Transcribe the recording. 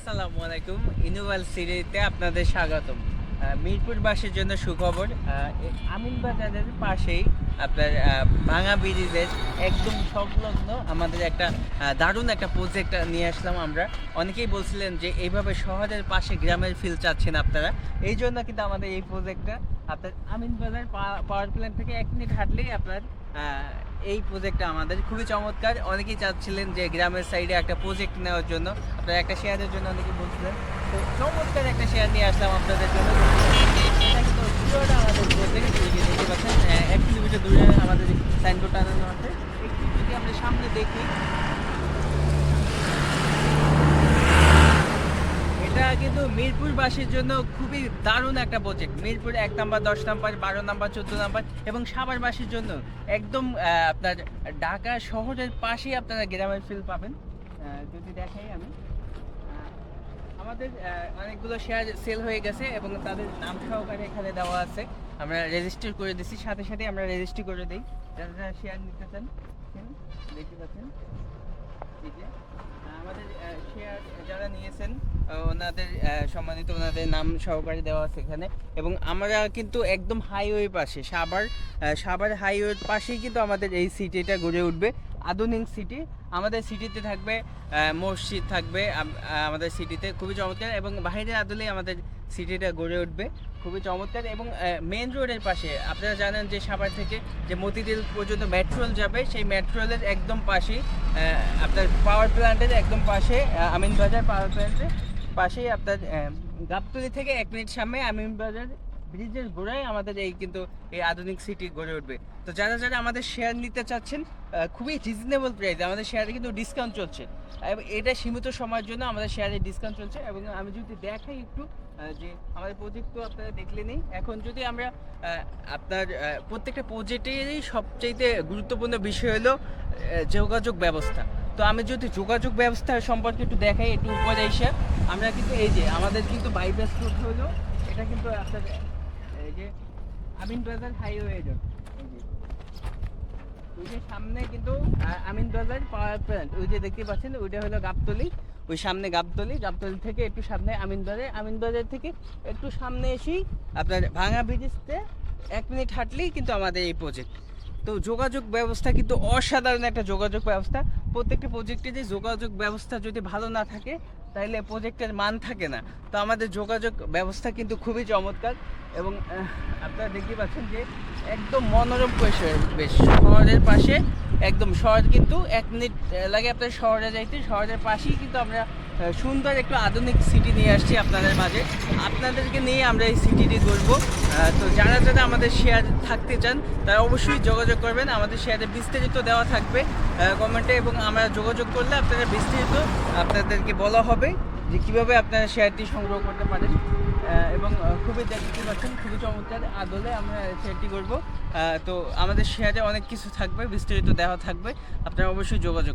আসসালামু আলাইকুম। ইনোভাল সিরিজে আপনাদের স্বাগতম। মিরপুরবাসীর জন্য সুখবর। আমিনবাজারের পাশেই আপনার ভাঙা ব্রিজের একদম সংলগ্ন আমাদের একটা দারুণ একটা প্রজেক্ট নিয়ে আসলাম আমরা। অনেকেই বলছিলেন যে এইভাবে শহরের পাশে গ্রামের ফিল চাচ্ছেন আপনারা, এই জন্য কিন্তু আমাদের এই প্রজেক্টটা আপনার আমিনবাজার পাওয়ার প্ল্যান্ট থেকে 1 মিনিট হাঁটলেই আপনার এই প্রজেক্টটা আমাদের খুবই চমৎকার। অনেকেই চাচ্ছিলেন যে গ্রামের সাইডে একটা প্রজেক্ট নেওয়ার জন্য, আপনারা একটা শেয়ারের জন্য অনেকেই বলছিলেন। তো চমৎকার একটা শেয়ার নিয়ে আসলাম আপনাদের জন্য। এটা কিন্তু পুরোটা আমাদের প্রজেক্ট, দেখতে পাচ্ছেন 1 কিলোমিটার দূরে আমাদের সাইনবোর্ড টানানো আছে। একটু যদি আমরা সামনে দেখি, এটা কিন্তু মিরপুরবাসীর জন্য খুবই দারুণ একটা project. Mirpur 1 number, 10 number, 12 number, 14 number এবং সাভারবাসীর জন্য একদম আপনার ঢাকা শহরের পাশেই আপনারা গ্রামের ফিল পাবেন। যদি দেখাই আমি, আমাদের অনেকগুলো শেয়ার সেল হয়ে গেছে এবং তাদের নাম সহকারে এখানে দেওয়া আছে। আমরা রেজিস্টার করে দিচ্ছি, সাথে সাথে আমরা রেজিস্ট্রি করে দিই। যারা যারা শেয়ার নিতে চান দেখতে পাচ্ছেন এই যে আমাদের শেয়ার যারা নিয়েছেন ওনাদের সম্মানিত ওনাদের নাম সহকারে দেওয়া আছে এখানে। এবং আমরা কিন্তু একদম হাইওয়ে পাশে, সাভার হাইওয়ের পাশেই কিন্তু আমাদের এই সিটিটা গড়ে উঠবে। আধুনিক সিটি আমাদের সিটিতে থাকবে, মসজিদ থাকবে আমাদের সিটিতে, খুবই চমৎকার। এবং বাইরের আদলে আমাদের সিটিটা গড়ে উঠবে খুবই চমৎকার। এবং মেন রোডের পাশে আপনারা জানেন যে সাভার থেকে যে মতিঝিল পর্যন্ত মেট্রো রেল যাবে, সেই মেট্রো রেলের একদম পাশেই আপনার পাওয়ার প্ল্যান্টের একদম পাশে, আমিনবাজার পাওয়ার প্ল্যান্টের পাশেই আপনার গাবতলী থেকে 1 মিনিট সামনে আমিনবাজার ব্রিজের গোড়ায় আমাদের এই কিন্তু এই আধুনিক সিটি গড়ে উঠবে। তো যারা যারা আমাদের শেয়ার নিতে চাচ্ছেন, খুবই রিজনেবল প্রাইসে আমাদের শেয়ারে কিন্তু ডিসকাউন্ট চলছে। এবং এটা সীমিত সময়ের জন্য আমাদের শেয়ারে ডিসকাউন্ট চলছে। এবং আমি যদি দেখাই একটু যে আমাদের প্রজেক্ট তো আপনারা দেখলেনই। এখন যদি আমরা আপনার প্রত্যেকটা প্রজেক্টেরই সবচাইতে গুরুত্বপূর্ণ বিষয় হলো যোগাযোগ ব্যবস্থা। তো আমি যদি যোগাযোগ ব্যবস্থা সম্পর্কে একটু দেখাই, একটু উপরে এসে, আমরা কিন্তু এই যে আমাদের কিন্তু বাইপাস রোড হলো, এটা কিন্তু আপনার এই যে আমিনবাজার হাইওয়ে রোড, ওই যে সামনে কিন্তু আমিনবাজার পাওয়ার প্ল্যান্ট, ওই যে দেখতে পাচ্ছেন ওইটা হলো গাবতলী। ওই সামনে গাবতলী থেকে একটু সামনে আমিনবাজার থেকে একটু সামনে এসেই আপনার ভাঙা ব্রিজতে 1 মিনিট হাঁটলেই কিন্তু আমাদের এই প্রজেক্ট। তো যোগাযোগ ব্যবস্থা কিন্তু অসাধারণ একটা যোগাযোগ ব্যবস্থা। প্রত্যেকটা প্রজেক্টে যে যোগাযোগ ব্যবস্থা যদি ভালো না থাকে তাহলে প্রজেক্টের মান থাকে না। তো আমাদের যোগাযোগ ব্যবস্থা কিন্তু খুবই চমৎকার। এবং আপনারা দেখতে পাচ্ছেন যে একদম মনোরম পরিবেশ, শহরের পাশে একদম। শহর কিন্তু 1 মিনিট লাগে আপনার শহরে যাইতে। শহরের পাশেই কিন্তু আমরা সুন্দর একটু আধুনিক সিটি নিয়ে আসছি আপনাদের মাঝে। আপনাদেরকে নিয়ে আমরা এই সিটিটি করবো। তো যারা যারা আমাদের শেয়ার থাকতে চান তারা অবশ্যই যোগাযোগ করবেন। আমাদের শেয়ারে বিস্তারিত দেওয়া থাকবে কমেন্টে, এবং আমরা যোগাযোগ করলে আপনারা বিস্তারিত আপনাদেরকে বলা হবে যে কীভাবে আপনারা শেয়ারটি সংগ্রহ করতে পারেন। এবং খুবই দেখতে পাচ্ছেন খুবই চমৎকার আদলে আমরা শেয়ারটি করব। তো আমাদের শেয়ারে অনেক কিছু থাকবে, বিস্তারিত দেওয়া থাকবে, আপনারা অবশ্যই যোগাযোগ